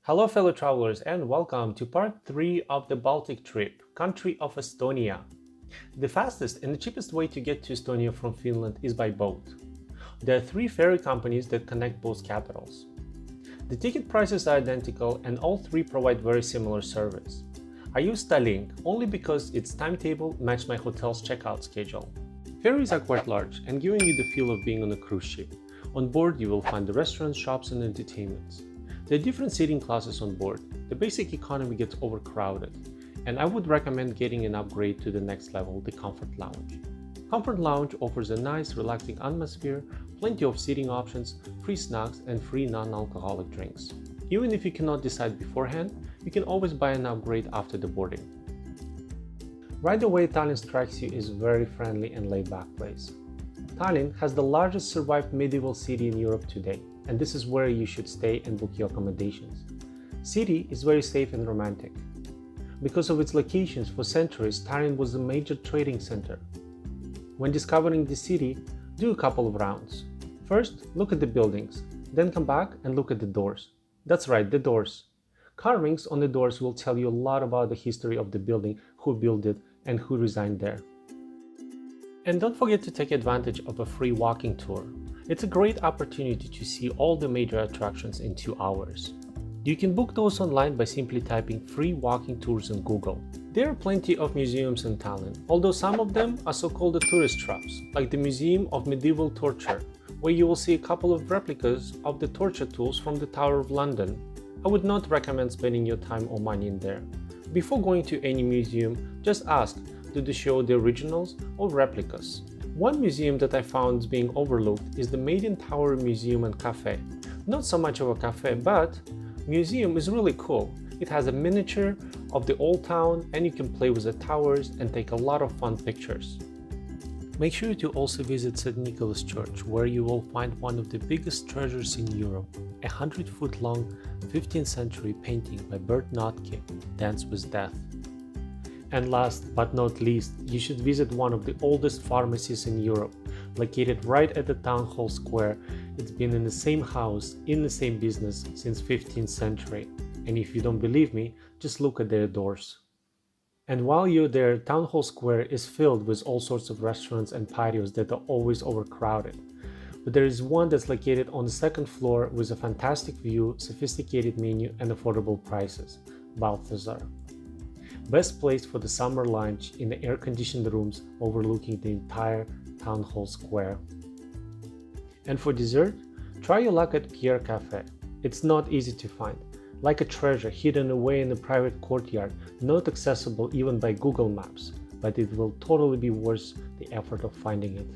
Hello fellow travelers and welcome to part 3 of the Baltic trip, country of Estonia. The fastest and the cheapest way to get to Estonia from Finland is by boat. There are 3 ferry companies that connect both capitals. The ticket prices are identical and all 3 provide very similar service. I use Tallinn only because its timetable matched my hotel's checkout schedule. Ferries are quite large and giving you the feel of being on a cruise ship. On board you will find the restaurants, shops and entertainments. There are different seating classes on board. The basic economy gets overcrowded, and I would recommend getting an upgrade to the next level, the Comfort Lounge. Comfort Lounge offers a nice, relaxing atmosphere, plenty of seating options, free snacks, and free non-alcoholic drinks. Even if you cannot decide beforehand, you can always buy an upgrade after the boarding. Right away, Tallinn strikes you as a very friendly and laid-back place. Tallinn has the largest survived medieval city in Europe today, and this is where you should stay and book your accommodations. City is very safe and romantic. Because of its locations for centuries, Tallinn was a major trading center. When discovering the city, do a couple of rounds. First, look at the buildings, then come back and look at the doors. That's right, the doors. Carvings on the doors will tell you a lot about the history of the building, who built it, and who resigned there. And don't forget to take advantage of a free walking tour. It's a great opportunity to see all the major attractions in 2 hours. You can book those online by simply typing free walking tours on Google. There are plenty of museums in Tallinn, although some of them are so-called tourist traps, like the Museum of Medieval Torture, where you will see a couple of replicas of the torture tools from the Tower of London. I would not recommend spending your time or money in there. Before going to any museum, just ask, do they show the originals or replicas? One museum that I found being overlooked is the Maiden Tower Museum and Cafe. Not so much of a cafe, but museum is really cool. It has a miniature of the old town and you can play with the towers and take a lot of fun pictures. Make sure to also visit St. Nicholas Church, where you will find one of the biggest treasures in Europe, a 100-foot long 15th century painting by Bert Notke, Dance with Death. And last but not least, you should visit one of the oldest pharmacies in Europe, located right at the town hall square. It's been in the same house, in the same business since 15th century. And if you don't believe me, just look at their doors. And while you're there, town hall square is filled with all sorts of restaurants and patios that are always overcrowded. But there is one that's located on the 2nd floor with a fantastic view, sophisticated menu and affordable prices, Balthasar. Best place for the summer lunch in the air-conditioned rooms overlooking the entire town hall square. And for dessert, try your luck at Pierre Cafe. It's not easy to find, like a treasure hidden away in a private courtyard, not accessible even by Google Maps, but it will totally be worth the effort of finding it.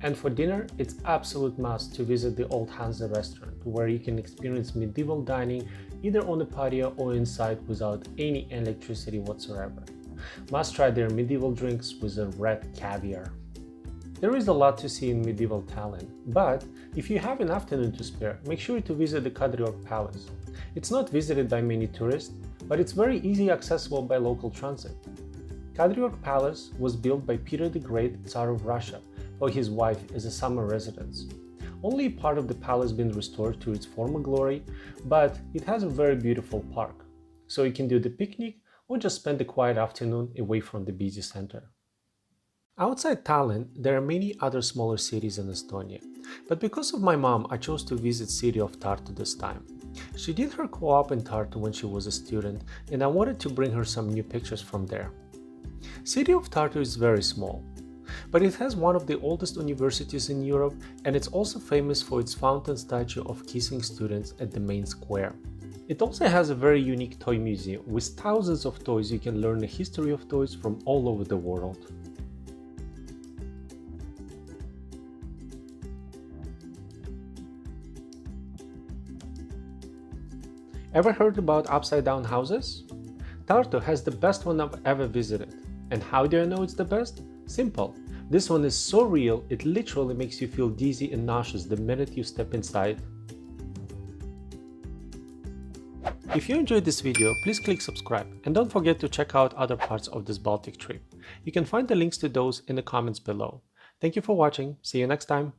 And for dinner, it's absolute must to visit the Olde Hansa restaurant, where you can experience medieval dining either on the patio or inside without any electricity whatsoever. Must try their medieval drinks with a red caviar. There is a lot to see in medieval Tallinn, but if you have an afternoon to spare, make sure to visit the Kadriorg Palace. It's not visited by many tourists, but it's very easily accessible by local transit. Kadriorg Palace was built by Peter the Great, Tsar of Russia, for his wife as a summer residence. Only part of the palace has been restored to its former glory, but it has a very beautiful park, so you can do the picnic or just spend a quiet afternoon away from the busy center. Outside Tallinn, there are many other smaller cities in Estonia, but because of my mom, I chose to visit city of Tartu this time. She did her co-op in Tartu when she was a student, and I wanted to bring her some new pictures from there. City of Tartu is very small, but it has one of the oldest universities in Europe, and it's also famous for its fountain statue of kissing students at the main square. It also has a very unique toy museum with thousands of toys. You can learn the history of toys from all over the world. Ever heard about upside-down houses? Tartu has the best one I've ever visited. And how do I know it's the best? Simple. This one is so real, it literally makes you feel dizzy and nauseous the minute you step inside. If you enjoyed this video, please click subscribe and don't forget to check out other parts of this Baltic trip. You can find the links to those in the comments below. Thank you for watching, see you next time!